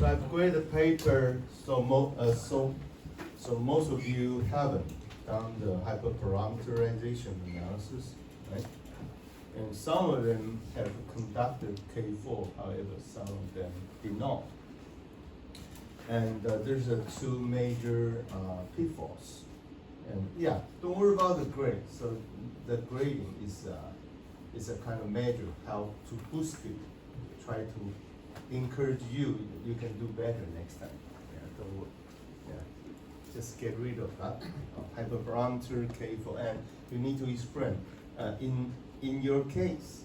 So I've graded the paper, so most of you haven't done the hyperparameterization analysis, right? And some of them have conducted K4, however, some of them did not. And there's two major pitfalls. And yeah, don't worry about the grade. So the grading is a kind of measure how to boost you, try to encourage you. You can do better next time. Yeah, don't worry. Yeah, just get rid of that hyperparameter K4, and you need to explain in your case,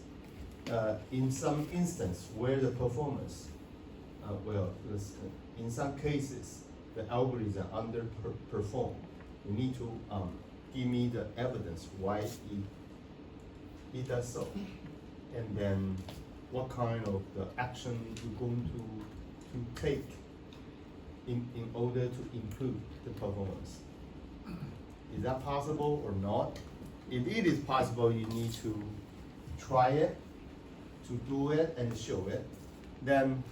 in some instance where the performance, in some cases the algorithm underperform. You need to give me the evidence why it does so, and then what kind of the action you're going to take in order to improve the performance. Is that possible or not? If it is possible, you need to try it, to do it and show it. Then,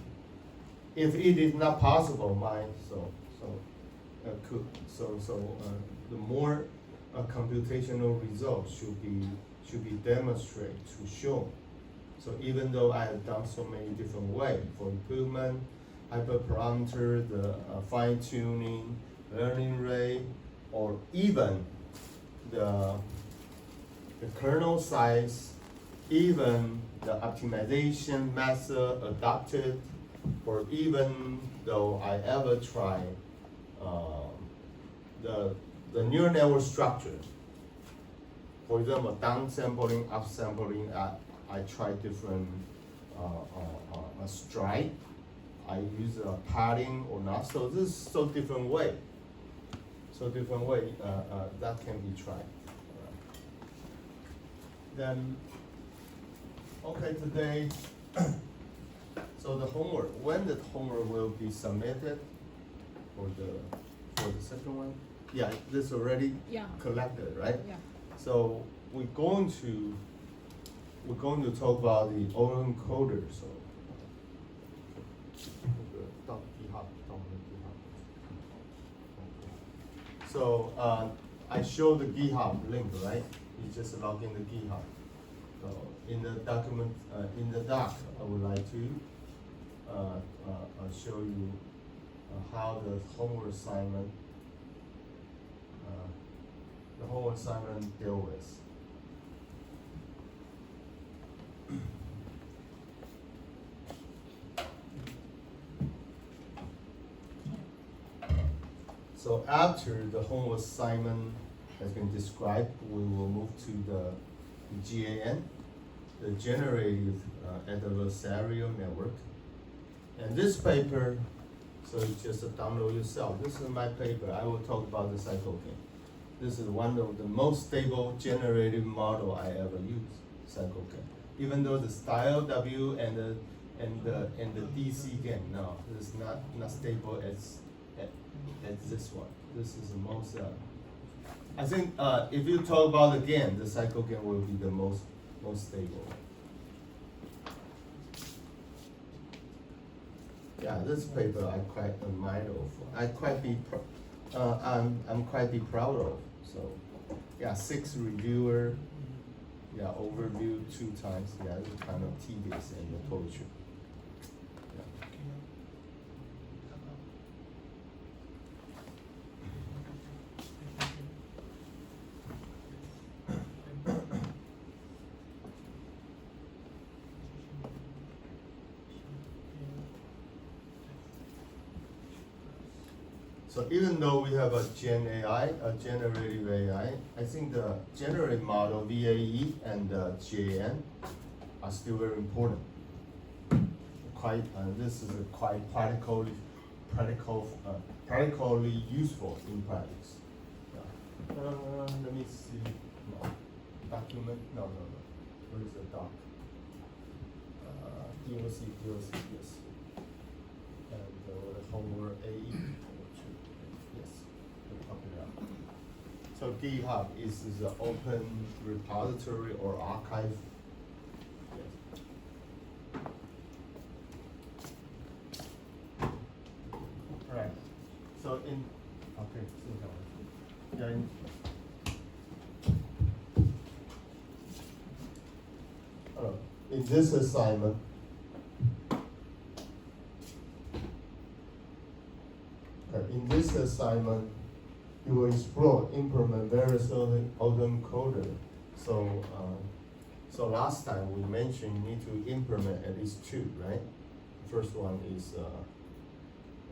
if it is not possible, the more computational results should be demonstrated to show. So even though I have done so many different ways for improvement, hyperparameter, the fine tuning, learning rate, or even the kernel size, even the optimization method adopted, or even though I ever try the neural network structure. For example, downsampling, upsampling, I try different stripe. I use padding or not. So this is so different way. That can be tried. Then, okay, today. So the homework. When the homework will be submitted for the second one? Yeah, this already collected, right? Yeah. So we're going to talk about the autoencoder. So I showed the GitHub link, right? You just log in the GitHub. So in the document, in the doc, I would like to show you how the homework assignment deal with. So after the homework assignment has been described, we will move to the GAN, the Generative Adversarial Network. And this paper, so you just download yourself. This is my paper. I will talk about the cyclogen. This is one of the most stable generative model I ever used, cyclogen. Even though the style W and the DC GAN, no, it's not stable as this one. This is the most. I think if you talk about the GAN, the cyclogen will be the most stable. Yeah, this paper I quite admire of. I'm quite proud of. So, yeah, 6 reviewer. Yeah, overview 2 times. Yeah, it's kind of tedious and the poetry. So even though we have a Gen AI, a generative AI, I think the generative model, VAE, and GAN are still very important. This is quite practically useful in practice. Yeah. Let me see. No. Document? No. Where is the doc? DOC, yes. And the homework AE. So GitHub is the open repository or archive. Yes. in okay, yeah, in this assignment, you will explore, implement various autoencoder. So last time we mentioned you need to implement at least two, right? First one is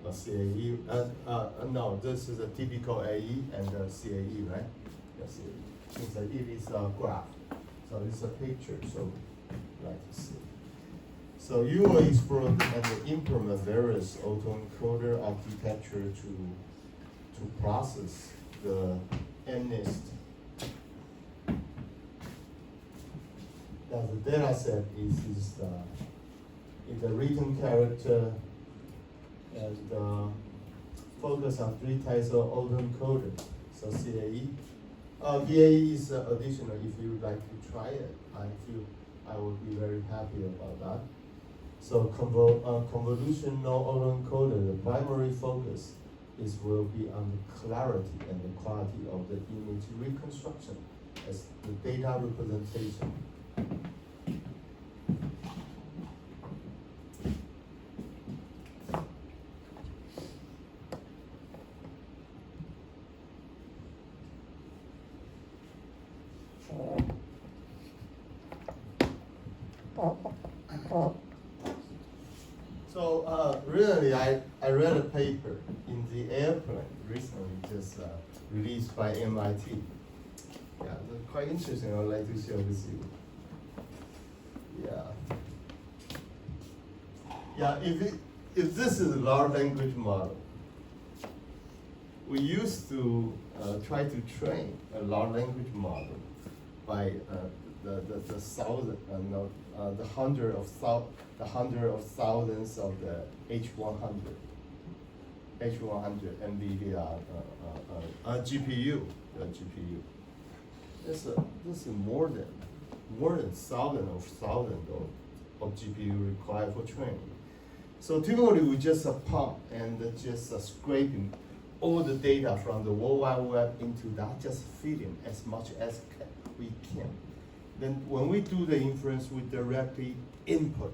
a CAE. No, this is a typical AE and a CAE, right? Yeah, CAE. Since it is a graph, so it's a picture. So like to see. So you will explore and implement various autoencoder architecture to process the NNIST. Now the data set is the written character and focus on three types of autoencoder. So CAE. VAE is additional. If you would like to try it, I would be very happy about that. So convolutional autoencoder, the primary focus will be on the clarity and the quality of the image reconstruction as the data representation. So really, I read a paper in the airplane recently, just released by MIT. Yeah, it's quite interesting. I would like to share with you. Yeah, if this is a large language model, we used to try to train a large language model by the hundred of thousands of the H100 NVIDIA GPU. This is more than thousands of GPU required for training. So typically we just pump and just scraping all the data from the World Wide Web into that, just feeding as much as we can. Then when we do the inference, we directly input,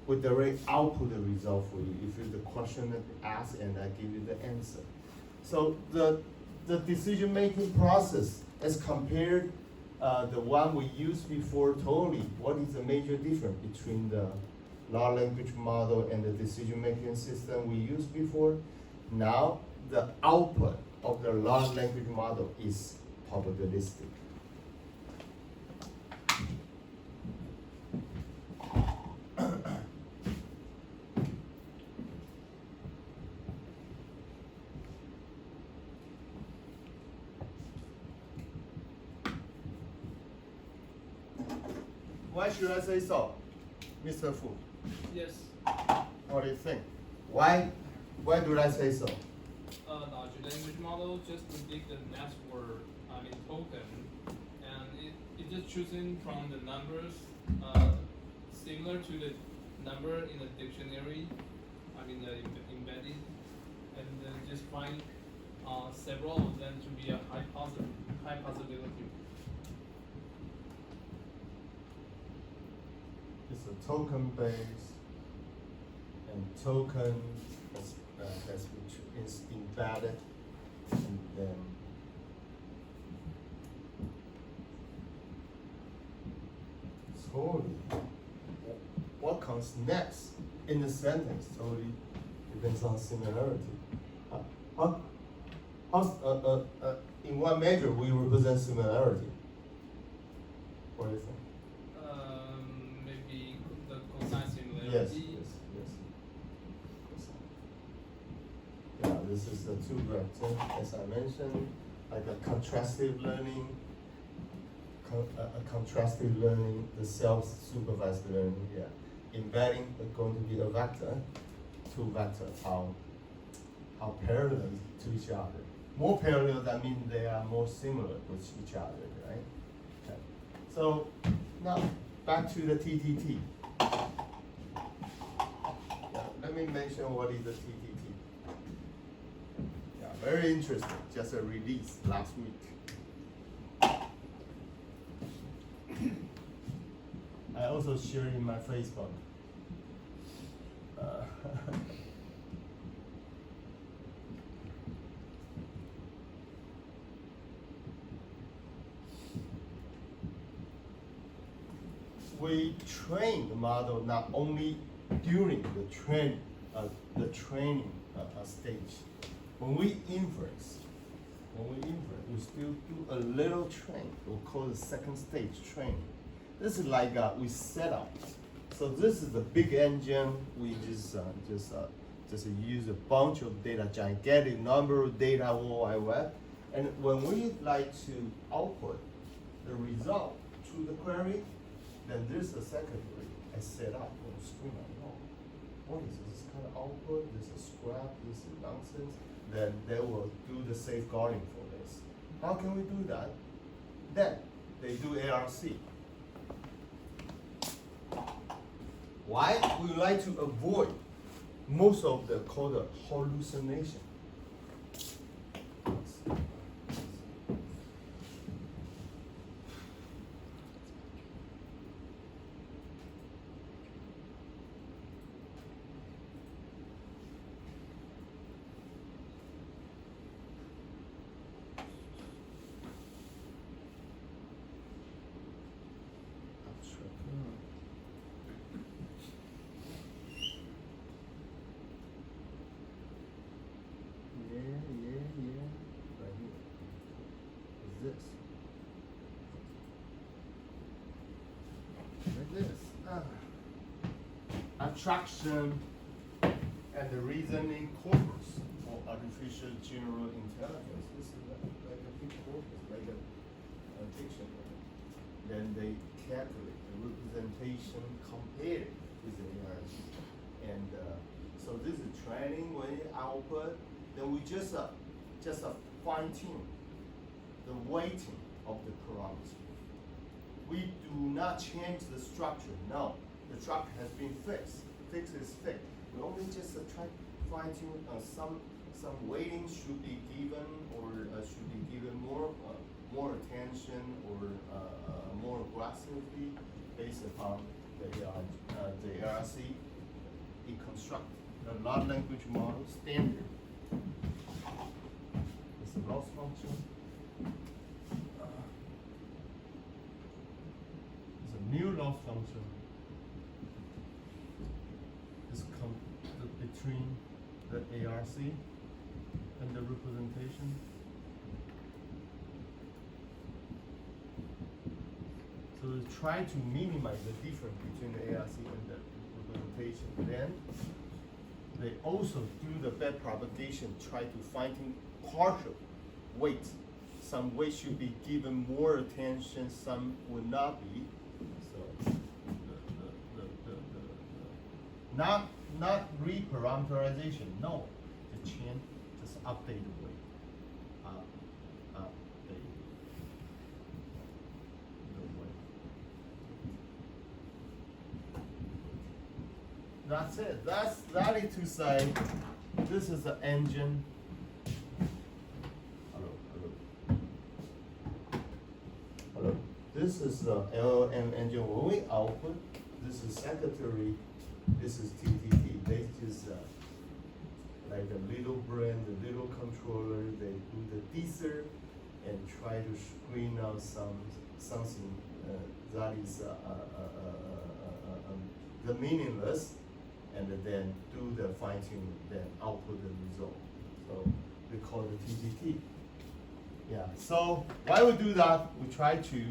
we directly output the result for you. If you the question asked and I give you the answer. So the decision-making process as compared the one we used before totally, what is the major difference between the large language model and the decision-making system we used before? Now, the output of the large language model is probabilistic. Why should I say so, Mr. Fu? Yes. What do you think? Why do I say so? Large language model just predict the network, token, and it just choosing from the numbers similar to the number in the dictionary, embedded, and then just find several of them to be a high possibility. It's a token based, and token which is embedded, and then totally what comes next in the sentence totally depends on similarity. In what measure we represent similarity? What do you think? Maybe the cosine similarity. Yes. Yeah, this is the two vector, as I mentioned, like a contrastive learning, the self-supervised learning. Yeah, embedding is going to be a vector, two vectors. How parallel to each other. More parallel, that means they are more similar with each other, right? Okay. So now back to the TTT. Yeah, let me mention what is the TTT. very interesting. Just a release last week. I also shared in my Facebook. We train the model not only during the training stage. When we inference, we still do a little training. We'll call the second stage training. This is like we set up. So this is the big engine. We just use a bunch of data, gigantic number of data World Wide Web. And when we like to output the result to the query, then there's a secondary I set up on the screen. What is this kind of output? This is scrap, this is nonsense. Then they will do the safeguarding for this. How can we do that? Then they do ARC. Why? We like to avoid most of the called hallucination. Abstraction and the reasoning corpus for artificial general intelligence. This is like a big corpus, like a dictionary. Then they calculate the representation compared with the ARC. And so this is training when you output. Then we just fine tune the weighting of the parameter. We do not change the structure. No, the structure has been fixed. Fixed is fixed. We only just try to fine tune some weighting should be given or should be given more attention or more aggressively based upon the ARC. It constructs the large language model standard. It's a loss function. It's a new loss function. It's between the ARC and the representation. So we try to minimize the difference between the ARC and the representation. Then they also do the back propagation, try to finding partial weight. Some weight should be given more attention, some would not be. So not reparameterization, no. The chain just update the weight. Update the weight. That's it. That is to say, this is the engine. Hello. This is the LLM engine. When we output, this is secretary. This is TTT. They just like a little brain, the little controller. They do the deezer and try to screen out something that is the meaningless, and then do the fine tuning, then output the result. So we call it TTT. Yeah. So why we do that? We try to.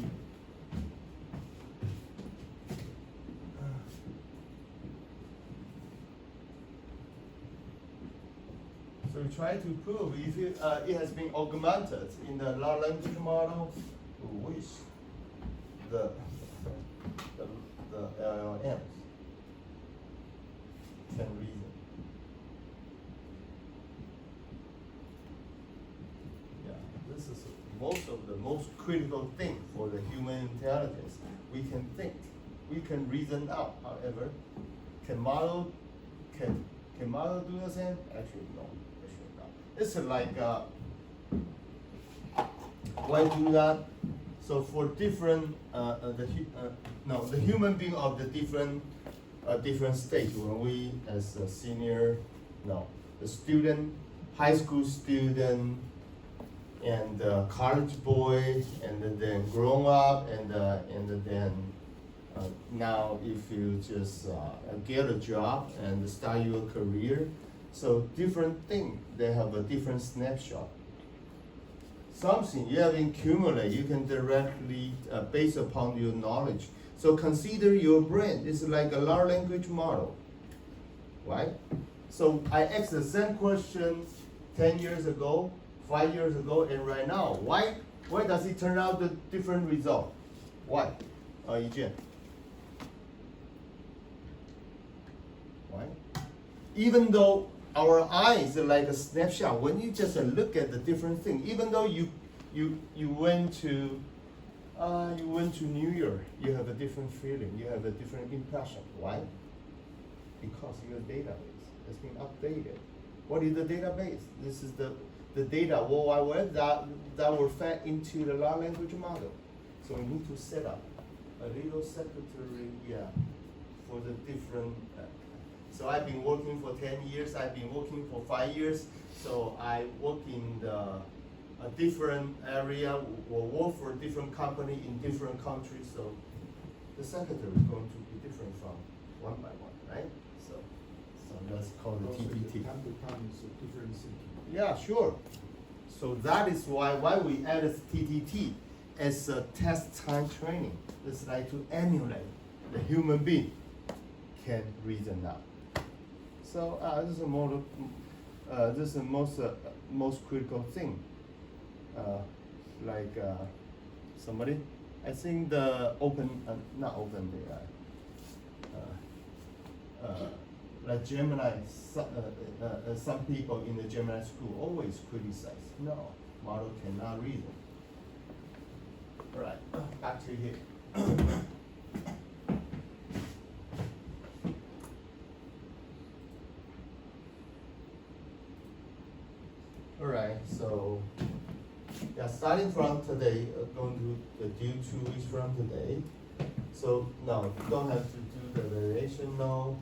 So we try to prove if it has been augmented in the large language model, which the LLMs can reason. Yeah, this is the most critical thing for the human intelligence. We can think, we can reason out. However, can model do the same? Actually, no. It's like why do that? So for different the human being of the different stage, when we as a senior, the student, high school student, and college boy, and then grown up, and then now if you just get a job and start your career, so different thing, they have a different snapshot. Something you have accumulated, you can directly based upon your knowledge. So consider your brain is like a large language model, right? So I asked the same question 10 years ago, 5 years ago, and right now. Why does it turn out the different result? Why? Yijian. Why? Even though our eyes are like a snapshot, when you just look at the different thing, even though you went to New York, you have a different feeling, you have a different impression. Why? Because your database has been updated. What is the database? This is the data World Wide Web that were fed into the large language model. So we need to set up a little secretary for the different. So I've been working for 10 years. I've been working for 5 years. So I work in a different area or work for a different company in different countries. So the secretary is going to be different from one by one, right? So that's called the TPT. Time to time is a different thinking. Yeah, sure. So that is why we added TTT as a test time training. It's like to emulate the human being can reason out. So this is a model. This is the most critical thing. Somebody, I think the like Gemini, some people in the Gemini school always criticize. No, model cannot reason. All right, back to here. All right, so starting from today, going to do 2 weeks from today. So now you don't have to do the variation now.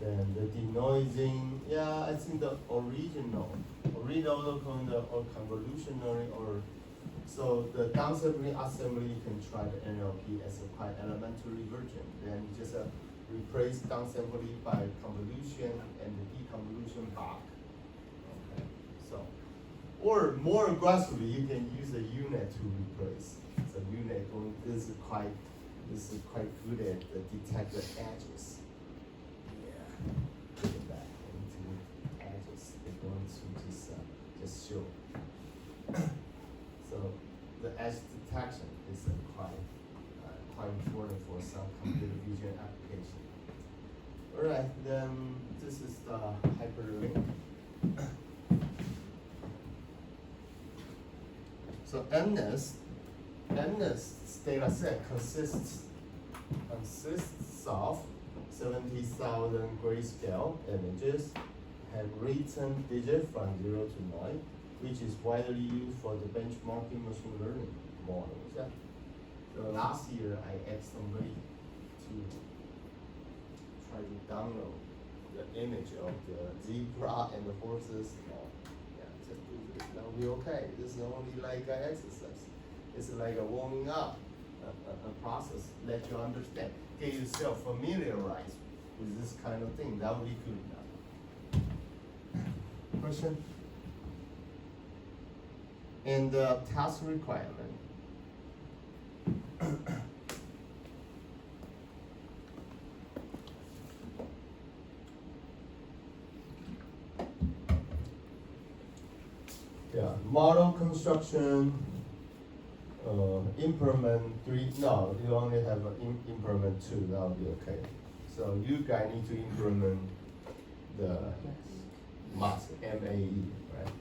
Then the denoising, I think the original or convolutionary, or so the downsampling, upsampling, you can try the NLP as a quite elementary version. Then just replace downsampling by convolution and the deconvolution back. Okay, so or more aggressively, you can use a unit to replace. So unit is quite good at the detect the edges. Put it back into edges. They're going to just show. So the edge detection is quite important for some computer vision application. All right, then this is the hyperlink. So MNIST data set consists of 70,000 grayscale images, have written digits from 0 to 9, which is widely used for the benchmarking machine learning models. Yeah. So last year I asked somebody to try to download the image of the zebra and the horses. Just do this. That'll be okay. This is only like an exercise. It's like a warming up a process. Let you understand. Get yourself familiarized with this kind of thing. That would be good enough. Question? And the task requirement. Model construction, implement 3, no, you only have implement 2, that'll be okay. So you guys need to implement the mask, MAE, right?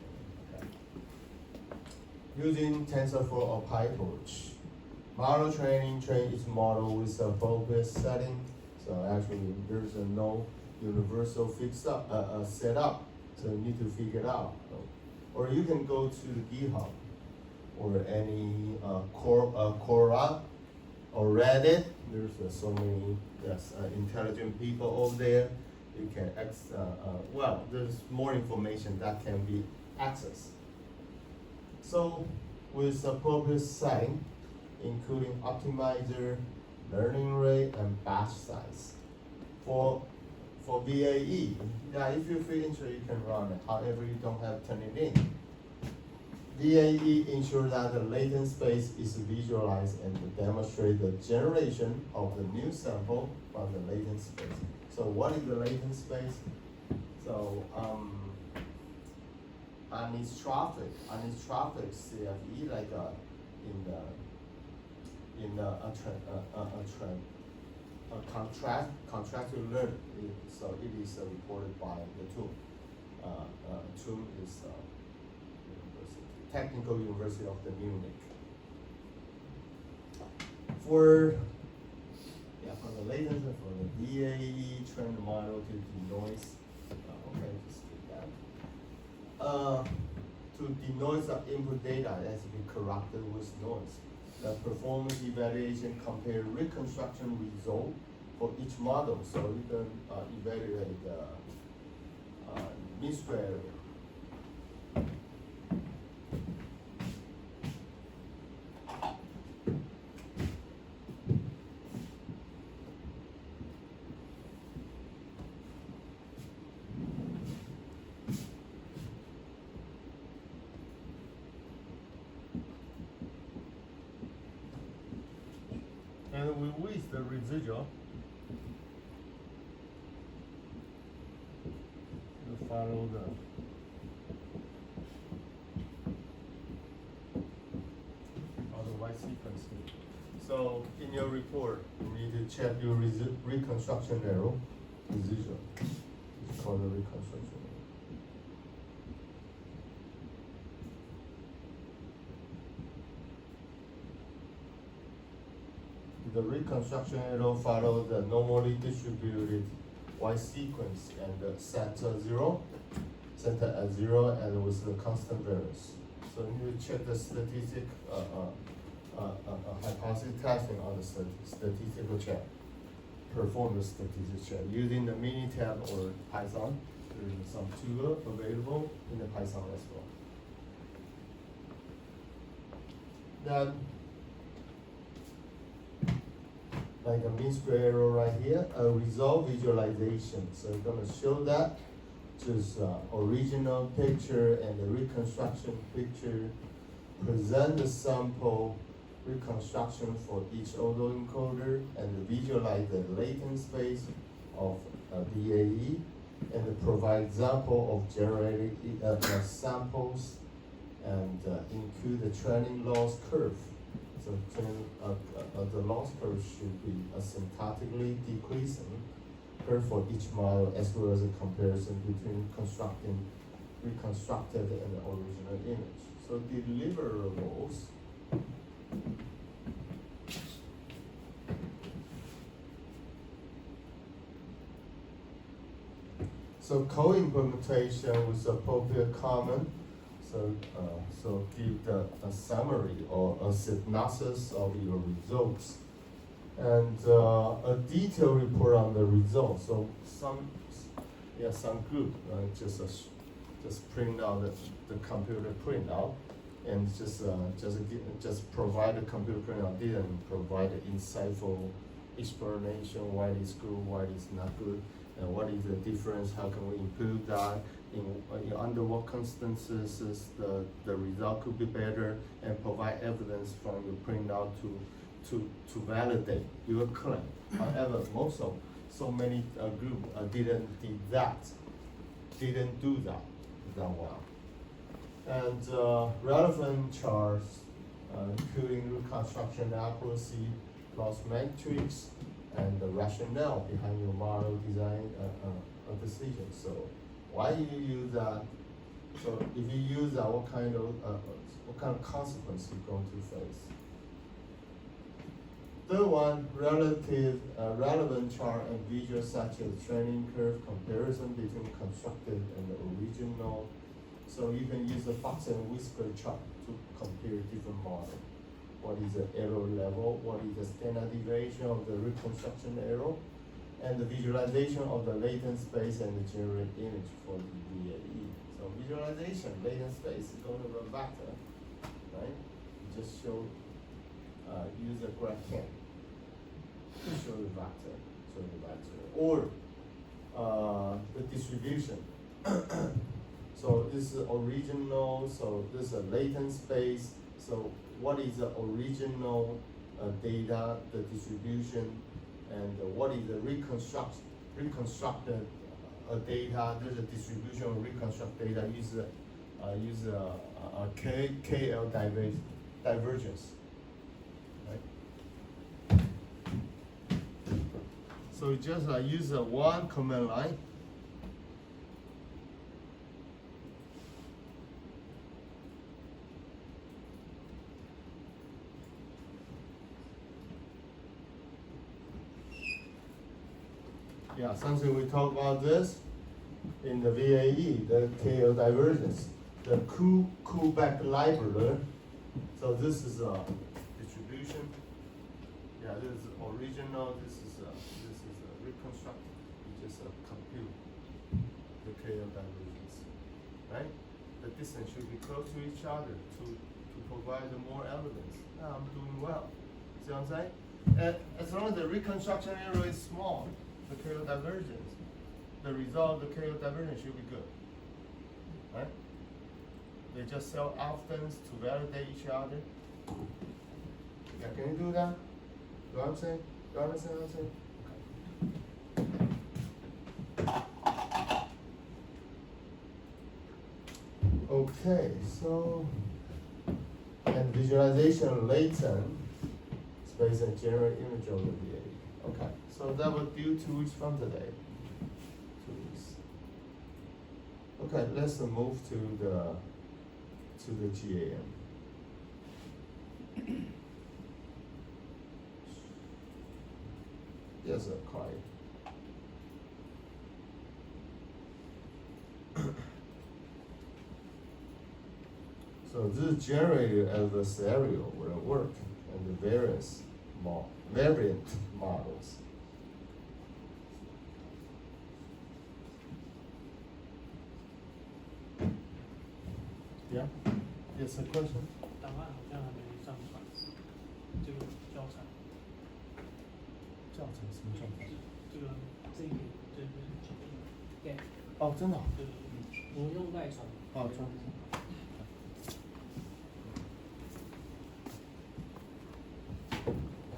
Okay. Using TensorFlow or PyTorch. Model training, train each model with a focus setting. So actually there's no universal setup, so you need to figure it out. or you can go to GitHub or any Quora or Reddit. There's so many intelligent people over there. You can there's more information that can be accessed. So with appropriate setting, including optimizer, learning rate, and batch size. For VAE, if you feel interested, you can run it. However, you don't have to turn it in. VAE ensures that the latent space is visualized and demonstrate the generation of the new sample from the latent space. So what is the latent space? So anisotropic CFE, like contractual learning. So it is reported by the tool. Tool is Technical University of the Munich. For the latency, for the VAE trained model to denoise, just do that. To denoise the input data that has been corrupted with noise. The performance evaluation compare reconstruction result for each model, so you can evaluate the mean square error. And with the residual, you follow the white sequence. So in your report, you need to check your reconstruction error residual. It's called the reconstruction error. The reconstruction error follows the normally distributed white sequence and set at zero, and with the constant variance. So you need to check the statistic hypothesis testing on the statistical check. Perform the statistical check using the Minitab or Python. There is some tool available in the Python as well. Then, like a mean square error right here, a result visualization. So it's gonna show that just original picture and the reconstruction picture, present the sample reconstruction for each autoencoder, and visualize the latent space of VAE, and provide example of generated samples, and include the training loss curve. So the loss curve should be asymptotically decreasing curve for each model, as well as a comparison between reconstructed and the original image. So deliverables. So co-implementation with appropriate comment. So give a summary or a synopsis of your results, and a detailed report on the results. So some group just print out the computer printout, and just provide a computer printout. Didn't provide an insightful explanation why it's good, why it's not good, and what is the difference. How can we improve that? Under what circumstances the result could be better, and provide evidence from your printout to validate your claim. However, so many groups didn't do that well. And relevant charts, including reconstruction accuracy, loss matrix, and the rationale behind your model design decision. So why do you use that? So if you use that, what kind of consequence you're going to face? Third one, relevant chart and visual such as training curve comparison between constructed and the original So you can use the fox and whisker chart to compare different models. What is the error level? What is the standard deviation of the reconstruction error? And the visualization of the latent space and the generate image for the VAE. So visualization, latent space is going to be a vector, right? You just show, use a graph can to show the vector, or the distribution. So this is original, so this is a latent space. So what is the original data, the distribution, and what is the reconstructed data? There's a distribution of reconstruct data. Use a KL divergence, right? So you just use one command line. Yeah, something we talk about this in the VAE, the KL divergence, the Kullback library. So this is a distribution. Yeah, this is original. This is a reconstructed. You just compute the KL divergence, right? The distance should be close to each other to provide more evidence. Now I'm doing well. See what I'm saying? And as long as the reconstruction error is small, the KL divergence, the result of the KL divergence should be good, right? They just sell oftens to validate each other. Yeah, can you do that? You know what I'm saying? You understand what I'm saying? Okay, so, and visualization latent space and generate image of the VA. Okay, so that will do 2 weeks from today. 2 weeks. Okay, let's move to the GAM. Yes, quiet. So this is generated adversarial will work and the variant models. Yeah. Yes, a question. 档案好像还没上传，这个教材，教程什么教程？这个这一点对对哦，真的哦。对，我用赖传。哦，传。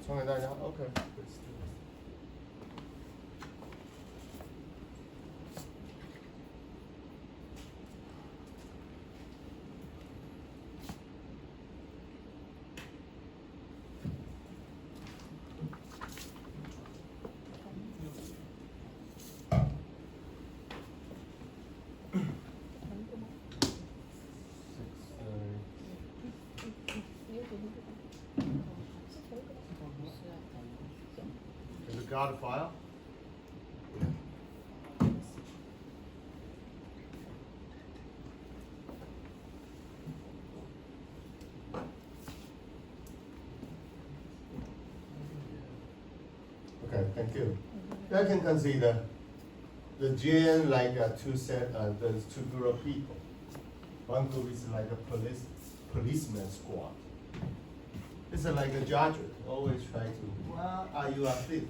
传给大家 ，OK。Is it got a file? Okay, thank you. I can consider the GN like there's 2 group of people. One group is like a policeman squad. It's like a judge, always try to, well, are you a thief?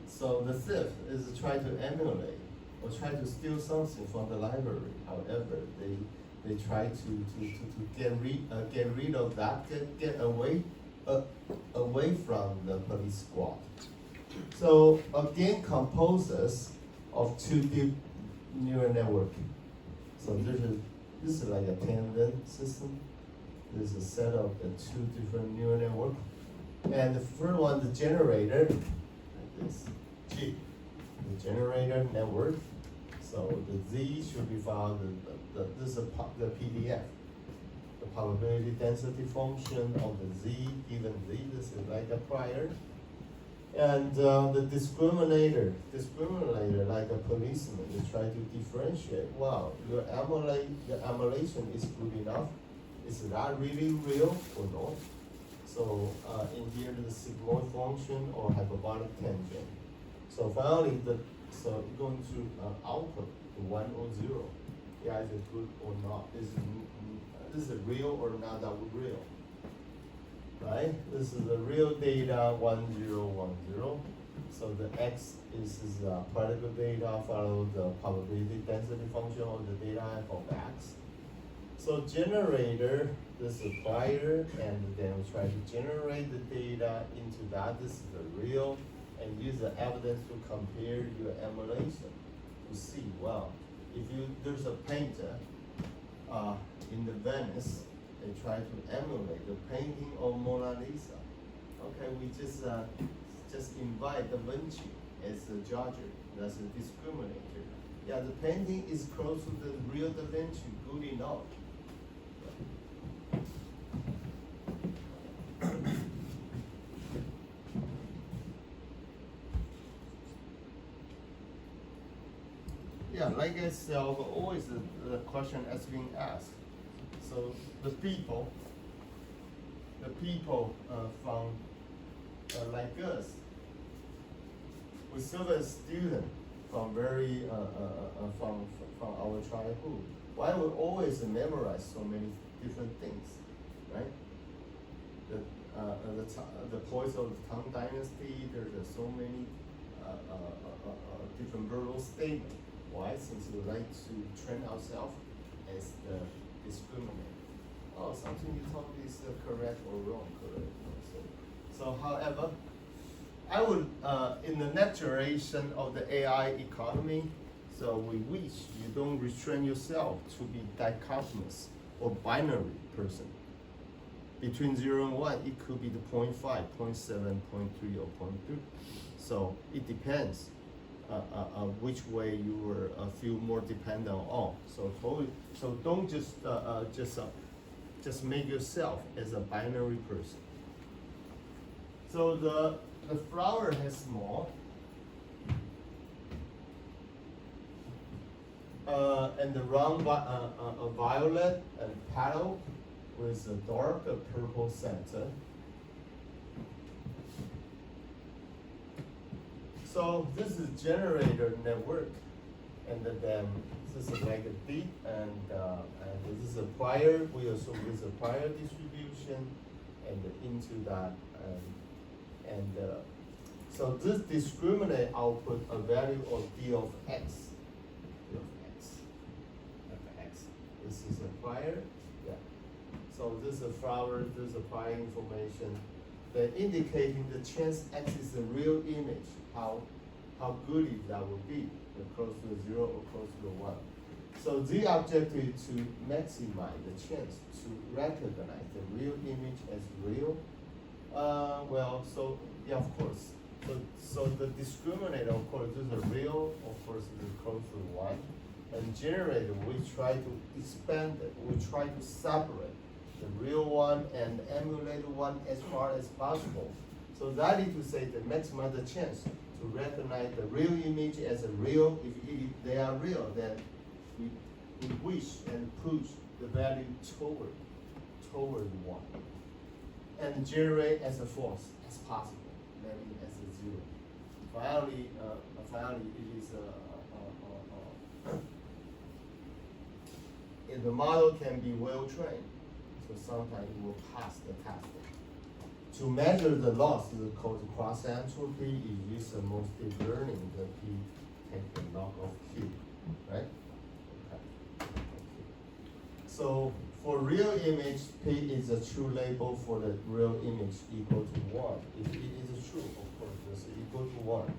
So the thief is try to emulate or try to steal something from the library. However, they try to get rid of that, get away from the police squad. So a game composes of 2 deep neural network. So this is like a tangent system. There's a set of the 2 different neural network. And the first one, the generator, like this, G, the generator network. So the Z should be found, this is the PDF. The probability density function of the Z, given Z, this is like a prior. And the discriminator like a policeman, they try to differentiate. Wow, your emulation is good enough. Is that really real or not? So in here the sigmoid function or hyperbolic tangent. So finally, so you're going to output the 1 or 0. Yeah, is it good or not? This is real or not that real? Right? This is the real data 1, 0, 1, 0. So the x is particle data follow the probability density function of the data f of x. So generator, this is prior, and then we try to generate the data into that. This is the real, and use the evidence to compare your emulation to see, well, if there's a painter in the Venice, they try to emulate the painting of Mona Lisa. Okay, we just invite Da Vinci as a judge, that's a discriminator. Yeah, the painting is close to the real Da Vinci, good enough. Yeah, like I said, always the question is being asked. So the people from like us, we serve as students from very from our childhood. Why we always memorize so many different things, right? The points of the Tang Dynasty. There's so many different verbal statements. Why? Since we like to train ourselves as the discriminator. Oh, something you told me is correct or wrong, correct? So however, I would, in the next generation of the AI economy, so we wish you don't restrain yourself to be dichotomous or binary person. Between 0 and 1, it could be the 0.5, 0.7, 0.3, or 0.2. So it depends which way you will feel more dependent on. So don't just make yourself as a binary person. So the flower has small, and the round violet and petal with a dark purple center. So this is generator network, and then this is like a deep, and this is a prior. We assume this is a prior distribution, and into that, so this discriminate output a value of d of x. D of x. F(x). This is a prior, yeah. So this is a flower. This is a prior information. Then indicating the chance x is the real image. How good if that would be, close to 0 or close to 1. So the objective is to maximize the chance to recognize the real image as real. Yeah, of course. So the discriminator, of course, is a real, of course, is close to 1. And generator, we try to expand it. We try to separate the real one and emulated one as far as possible. So that is to say, to maximize the chance to recognize the real image as a real. If they are real, then we wish and push the value toward 1, and generate as a false as possible, maybe as a 0. Finally, it is if the model can be well trained, so sometimes it will pass the test. To measure the loss is called cross entropy. You use the most deep learning, the P take the log of Q, right? Okay. So for real image, P is a true label for the real image equal to 1. If it is true, of course, it's equal to 1.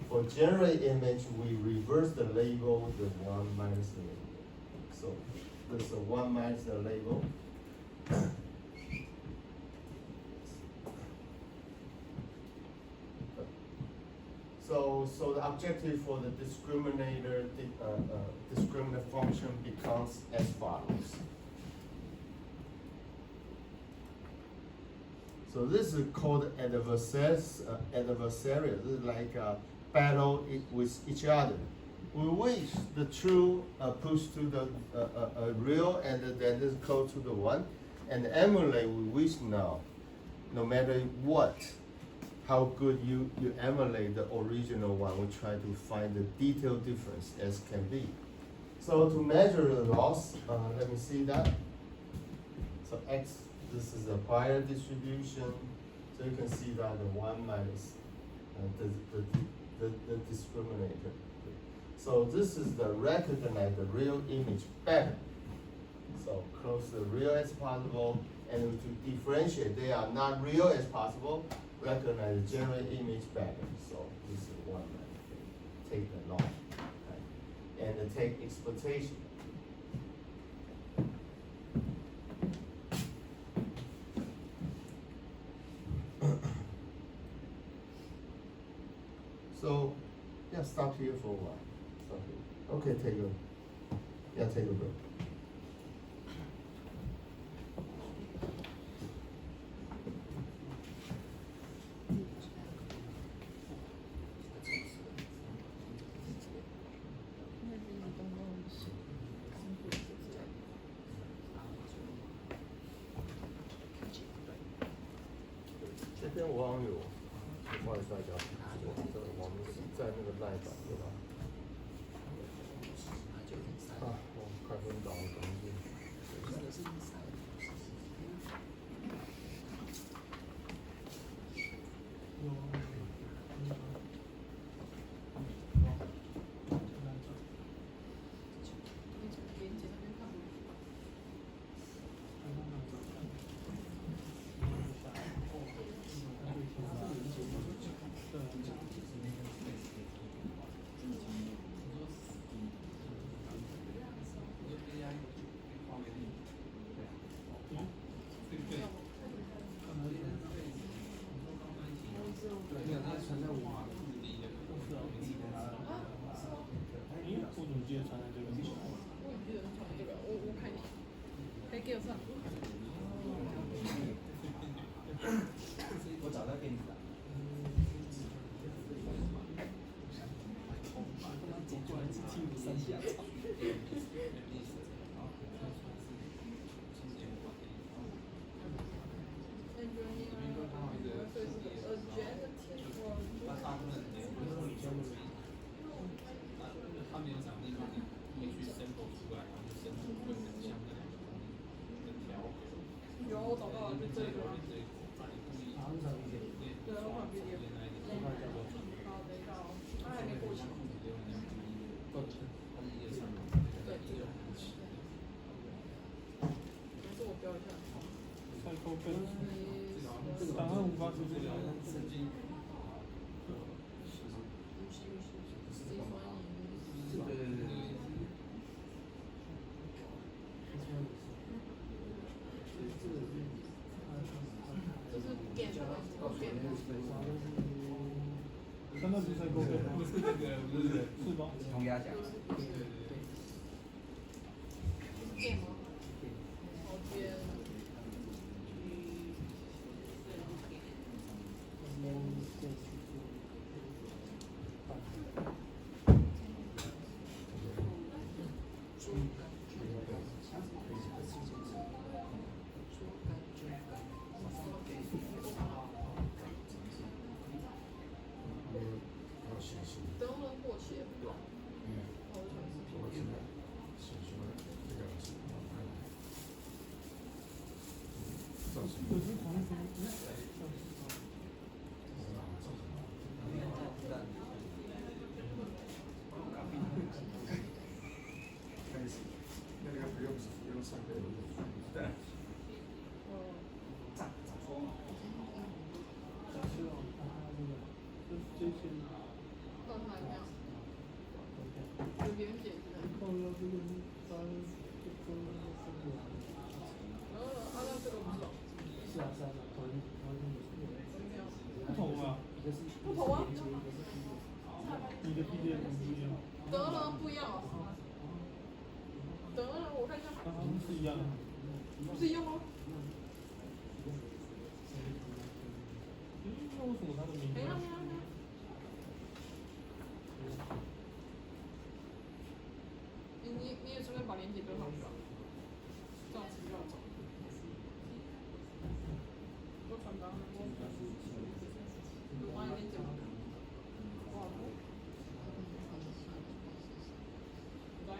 For generate image, we reverse the label, the 1 minus the label. So there's a 1 minus the label. So the objective for the discriminator, discriminant function becomes as follows. So this is called adversarial. This is like a battle with each other. We wish the true push to the real, and then this close to the one, and emulate. We wish now, no matter what, how good you emulate the original one. We try to find the detailed difference as can be. So to measure the loss, let me see that. So x, this is a prior distribution. So you can see that the 1 minus the discriminator. So this is the recognize the real image better. So close the real as possible, and to differentiate, they are not real as possible, recognize the general image better. So this is 1 minus, take the norm, right? And take exploitation. So, yeah, stop here for a while. Stop here. Okay, take a break.这边网友，不好意思大家，我们是在那个赖版对吧？我快昏倒了，等一下。我找到给你的。走过来3下。他们有奖励，你可以去 sample 出来，然后 sample 会很像的调和。有，我找到了，就这个。对，我换 PDF。好，等一下哦，它还没过期。对，这个。还是我标一下。再扣分。档案无法输出。三道比赛勾分吗？不是这个，不是是吗？同压奖。电吗？好边。灯笼过期。有连结之类的。那这个不是哦。是啊，不同啊。不同啊。你的 PDF 不一样。得了不一样哦。得了，我看一下。是一样的。不是一样吗？为什么它的名字没？了没了没了。你也顺便把链接丢上去吧，这样子比较早。都传达了，我帮你链接吗？哇，来。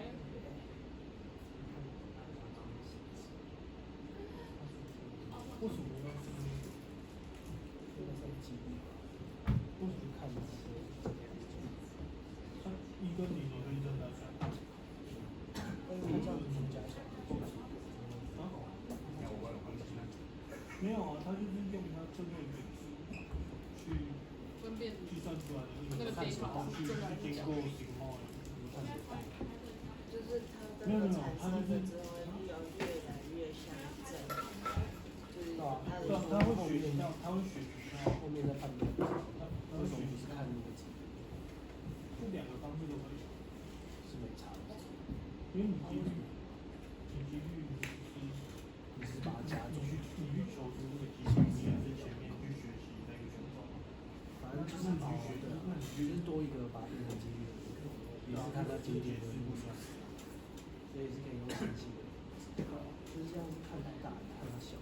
为什么要是？这个算几率吧，为什么看一次？一跟零，你可以正在算。但是它这样子能加起来就是啊？没有啊，他就是用他最后一个数去分辨计算出来的那个看点法去真的还是假的经过型号的，就是它这个产生的之后要越来越相正，就是它的对啊，他会学习到，他会学习到后面再判断。他会学习是看那个几率，这两个方式都可以，是没差的。因为你几率你是把它加进去，你去求出这个几率，你也是前面去学习那个选手，反正就是你去学，那你只是多一个把它变成几率，也是看它节点的运算，所以是可以用程序的。就是这样子看它大，看它小。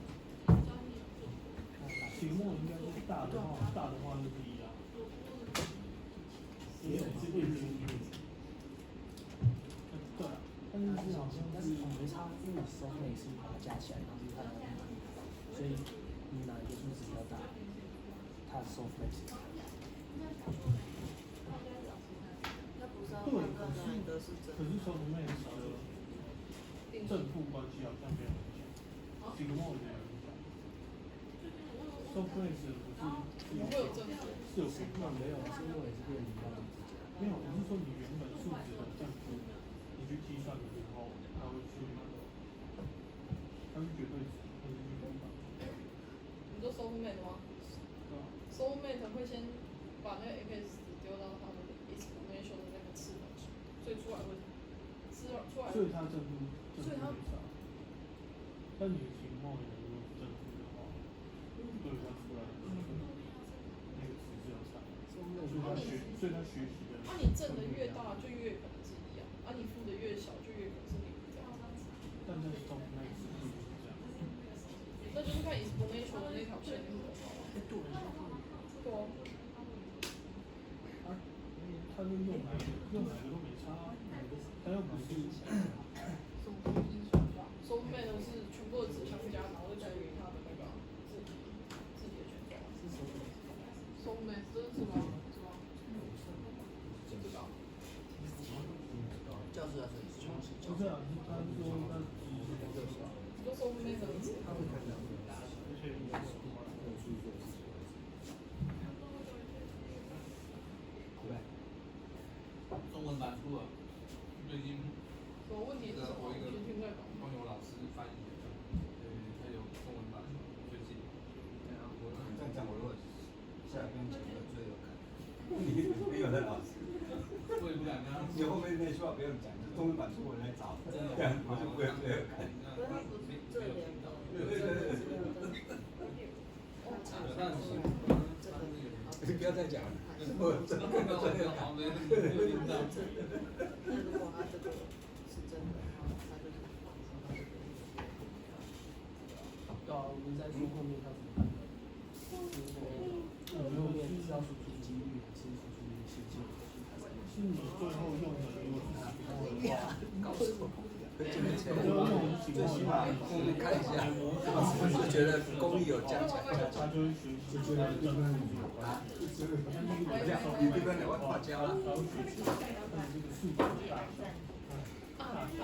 题目应该是大的话就是一样，也有这个对啊，但是好像没差，因为你收内是把它加起来，然后是看它的难度，所以你哪一个数值比较大，它的收费是。它不是要对，判断哪一个是真的。可是收妹的正负关系好像没有影响，题目没有影响。收费是不是？怎么会有正负？是有没有，是因为是变零到零之间。没有，我是说你原本数值的正负，你去计算的时候，它会去，它是绝对值，它是绝对值。你说 soulmate 吗对啊。？soulmate 会先把那个 x 值丢到它的 exponential 的那个次等数，所以出来会出来。所以它正负没差。但你的情况如果是正负的话，对它出来的那个值是有差。所以他学习的。你正的越大，就越可能是一样；你负的越小，就越可能是零这样。但在中那一次不是这样。那就是看 exponential 的那条线是多少。对哦。他就用哪个都没差，他又不是。soulmate 是全部的值相加，然后再加于它的那个自己的权重。soulmate 真是吗？是吗？不知道。教室啊，不是啊，他是说他你说 soulmate 的值？他会看两个，而且中文版出了，最近什么问题是什么？我一个先听在朋友老师翻译的，他有中文版，最近。对啊，我这样讲，我如果下来跟你讲的最有感，你没有的老师，我也不敢跟他你后面那句话不用讲，中文版出我来找，这样我就不会最有感。不是，它不是这两个，但是不要再讲了，我真的最有感。那如果它这个是真的话，它就是放上它这个。对啊，我们在说后面他怎么判断？后面是要输出几率，还是输出实际？是你最后用的，如果是拿多的话，搞什么？最后用最起码我们看一下，我是觉得功力有加强。他就会学习出来的正负啊，这样，你这边两万画家了。他会学习这个数值大小，大小，